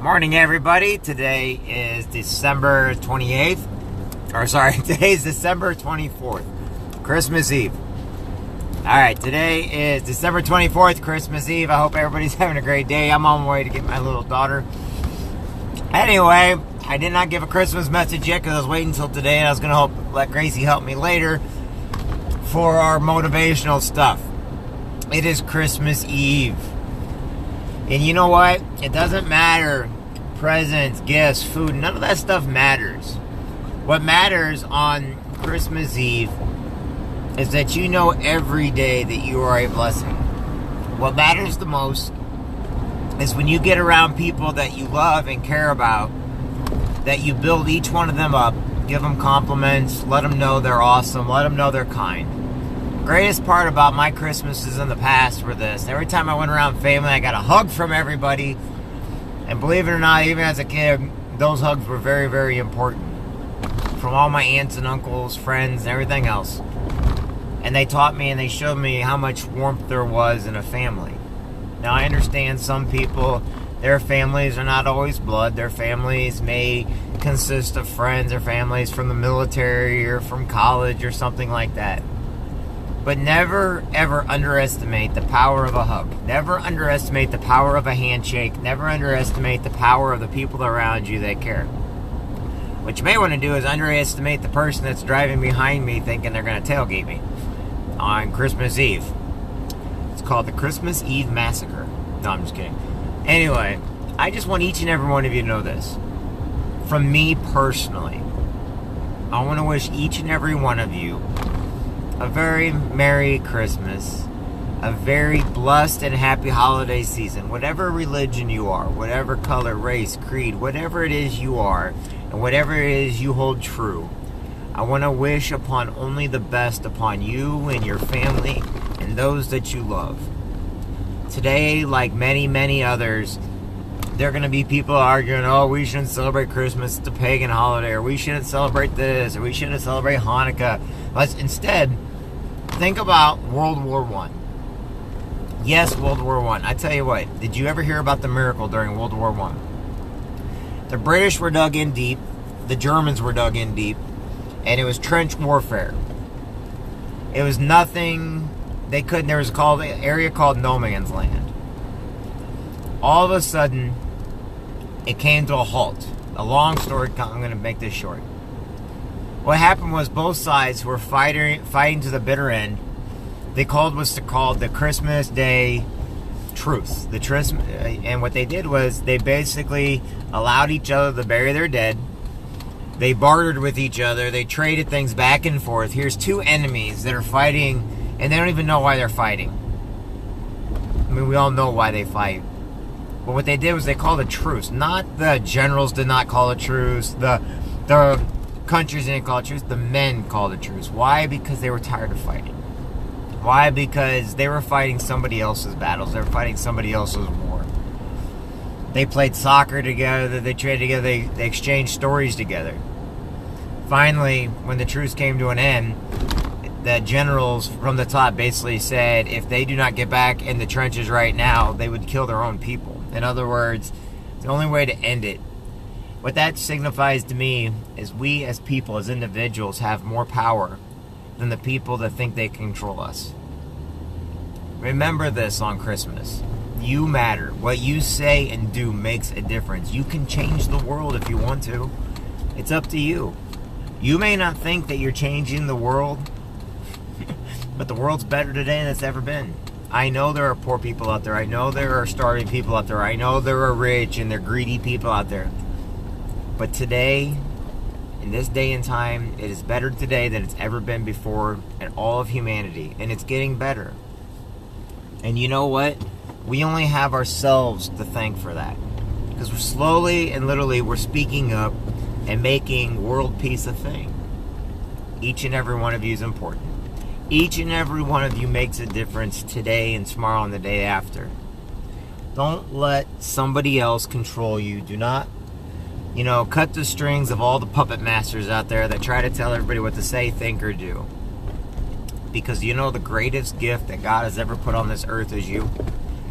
Morning, everybody. Today is December 28th. Today is December 24th, Christmas Eve. Alright, today is December 24th, Christmas Eve. I hope everybody's having a great day. I'm on my way to get my little daughter. Anyway, I did not give a Christmas message yet because I was waiting until today, and I was going to let Gracie help me later for our motivational stuff. It is Christmas Eve. And you know what? It doesn't matter. Presents, gifts, food, none of that stuff matters. What matters on Christmas Eve is that you know every day that you are a blessing. What matters the most is when you get around people that you love and care about, that you build each one of them up, give them compliments, let them know they're awesome, let them know they're kind. Greatest part about my Christmases in the past were this. Every time I went around family, I got a hug from everybody. And believe it or not, even as a kid, those hugs were very, very important. From all my aunts and uncles, friends, and everything else. And they taught me and they showed me how much warmth there was in a family. Now, I understand some people, their families are not always blood. Their families may consist of friends or families from the military or from college or something like that. But never, ever underestimate the power of a hug. Never underestimate the power of a handshake. Never underestimate the power of the people around you that care. What you may want to do is underestimate the person that's driving behind me thinking they're going to tailgate me on Christmas Eve. It's called the Christmas Eve Massacre. No, I'm just kidding. Anyway, I just want each and every one of you to know this. From me personally, I want to wish each and every one of you a very Merry Christmas, a very blessed and happy holiday season. Whatever religion you are, whatever color, race, creed, whatever it is you are, and whatever it is you hold true, I want to wish upon only the best upon you and your family and those that you love. Today, like many, many others, there are going to be people arguing, oh, we shouldn't celebrate Christmas, it's a pagan holiday, or we shouldn't celebrate this, or we shouldn't celebrate Hanukkah. Let's instead think about World War I. Yes, World War I. I tell you what, did you ever hear about the miracle during World War I? The British were dug in deep, the Germans were dug in deep, and it was trench warfare. It was nothing, there was an area called No Man's Land. All of a sudden, it came to a halt. A long story, I'm going to make this short. What happened was both sides were fighting to the bitter end. They called what's called the Christmas Day truce. And what they did was they basically allowed each other to bury their dead. They bartered with each other. They traded things back and forth. Here's two enemies that are fighting, and they don't even know why they're fighting. I mean, we all know why they fight. But what they did was they called a truce. Not the generals did not call a truce. The countries didn't call a truce. The men called a truce. Why? Because they were tired of fighting. Why? Because they were fighting somebody else's battles. They were fighting somebody else's war. They played soccer together. They traded together. They exchanged stories together. Finally, when the truce came to an end, the generals from the top basically said if they do not get back in the trenches right now, they would kill their own people. In other words, the only way to end it. What that signifies to me is we as people, as individuals, have more power than the people that think they control us. Remember this on Christmas. You matter. What you say and do makes a difference. You can change the world if you want to. It's up to you. You may not think that you're changing the world, but the world's better today than it's ever been. I know there are poor people out there. I know there are starving people out there. I know there are rich and there are greedy people out there. But today, in this day and time, it is better today than it's ever been before in all of humanity. And it's getting better. And you know what? We only have ourselves to thank for that. Because we're slowly and literally, we're speaking up and making world peace a thing. Each and every one of you is important. Each and every one of you makes a difference today and tomorrow and the day after. Don't let somebody else control you. Do not, cut the strings of all the puppet masters out there that try to tell everybody what to say, think, or do. Because the greatest gift that God has ever put on this earth is you.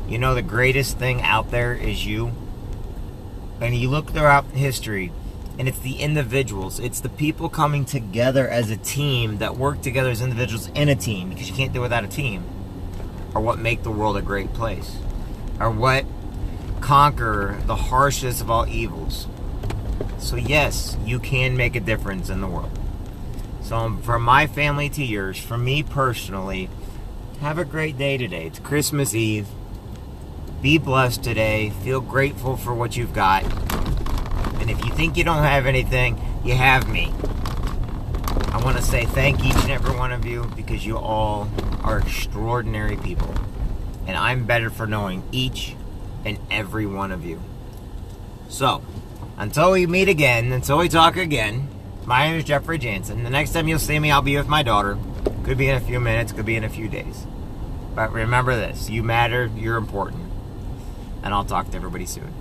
The greatest thing out there is you. And you look throughout history, and it's the individuals. It's the people coming together as a team that work together as individuals in a team, because you can't do it without a team, are what make the world a great place, are what conquer the harshest of all evils. So yes, you can make a difference in the world. So from my family to yours, from me personally, have a great day today. It's Christmas Eve. Be blessed today. Feel grateful for what you've got. And if you think you don't have anything, you have me. I want to say thank each and every one of you, because you all are extraordinary people. And I'm better for knowing each and every one of you. So, until we meet again, until we talk again, my name is Jeffrey Jansen. The next time you'll see me, I'll be with my daughter. Could be in a few minutes, could be in a few days. But remember this, you matter, you're important. And I'll talk to everybody soon.